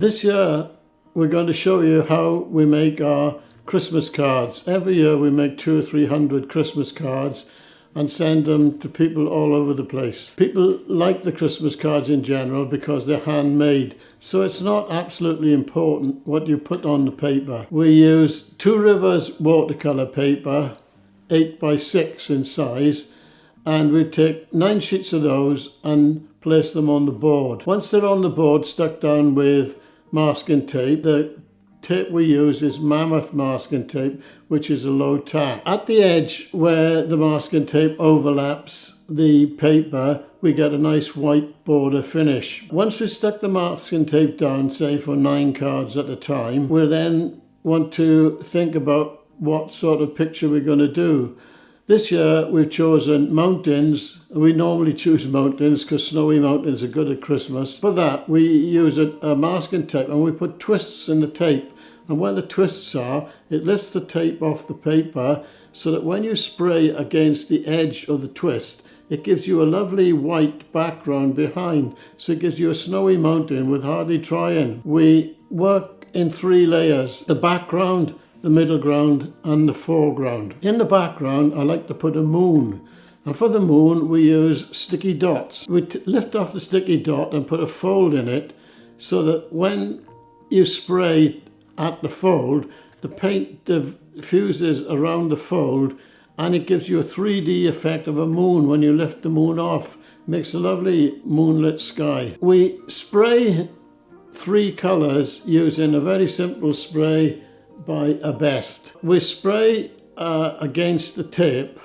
This year we're going to show you how we make our Christmas cards. Every year we make 200 or 300 Christmas cards and send them to people all over the place. People like the Christmas cards in general because they're handmade, so it's not absolutely important what you put on the paper. We use Two Rivers watercolour paper, 8x6 in size, and we take 9 sheets of those and place them on the board. Once they're on the board, stuck down with masking tape, the tape we use is Mammoth masking tape, which is a low tack. At the edge where the masking tape overlaps the paper, we get a nice white border finish. Once we've stuck the masking tape down, say for 9 cards at a time, we'll then want to think about what sort of picture we're going to do. This year we've chosen mountains. We normally choose mountains because snowy mountains are good at Christmas. For that we use a masking tape and we put twists in the tape. And where the twists are, it lifts the tape off the paper so that when you spray against the edge of the twist, it gives you a lovely white background behind. So it gives you a snowy mountain with hardly trying. We work in 3 layers: the background, the middle ground and the foreground. In the background I like to put a moon, and for the moon we use sticky dots. We lift off the sticky dot and put a fold in it so that when you spray at the fold, the paint diffuses around the fold and it gives you a 3D effect of a moon when you lift the moon off. Makes a lovely moonlit sky. We spray 3 colours using a very simple spray by a best. We spray against the tape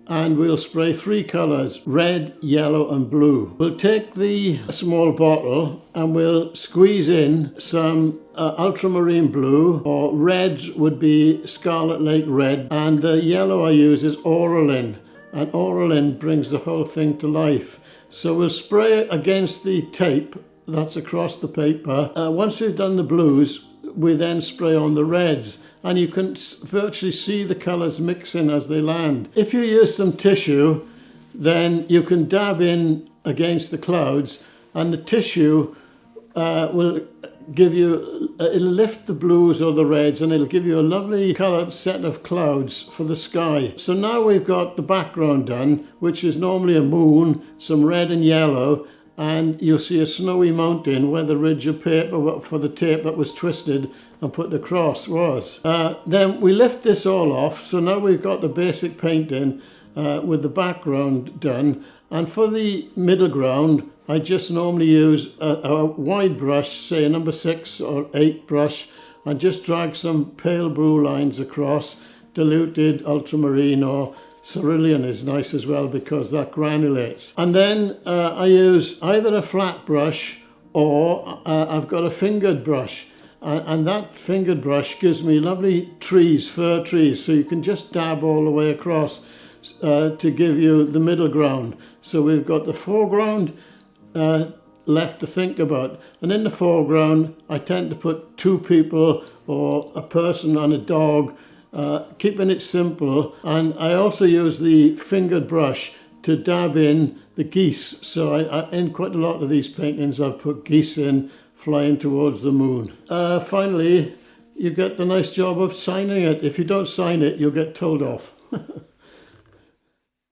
and we'll spray 3 colours: red, yellow and blue. We'll take the small bottle and we'll squeeze in some ultramarine blue, or red would be Scarlet Lake red, and the yellow I use is Orolin, and Orolin brings the whole thing to life. So we'll spray against the tape that's across the paper. Once we've done the blues, we then spray on the reds, and you can virtually see the colours mixing as they land. If you use some tissue, then you can dab in against the clouds, and the tissue will give you, it'll lift the blues or the reds, and it'll give you a lovely coloured set of clouds for the sky. So now we've got the background done, which is normally a moon, some red and yellow, and you'll see a snowy mountain where the ridge of paper for the tape that was twisted and put across was. Then we lift this all off, so now we've got the basic painting with the background done. And for the middle ground, I just normally use a wide brush, say a number 6 or 8 brush, and just drag some pale blue lines across. Diluted ultramarine or cerulean is nice as well because that granulates. And then I use either a flat brush or I've got a fingered brush, and that fingered brush gives me lovely trees, fir trees, so you can just dab all the way across to give you the middle ground. So we've got the foreground left to think about, and in the foreground I tend to put 2 people or a person and a dog, keeping it simple. And I also use the fingered brush to dab in the geese. So in quite a lot of these paintings I've put geese in flying towards the moon. Finally, you get the nice job of signing it. If you don't sign it, you'll get told off.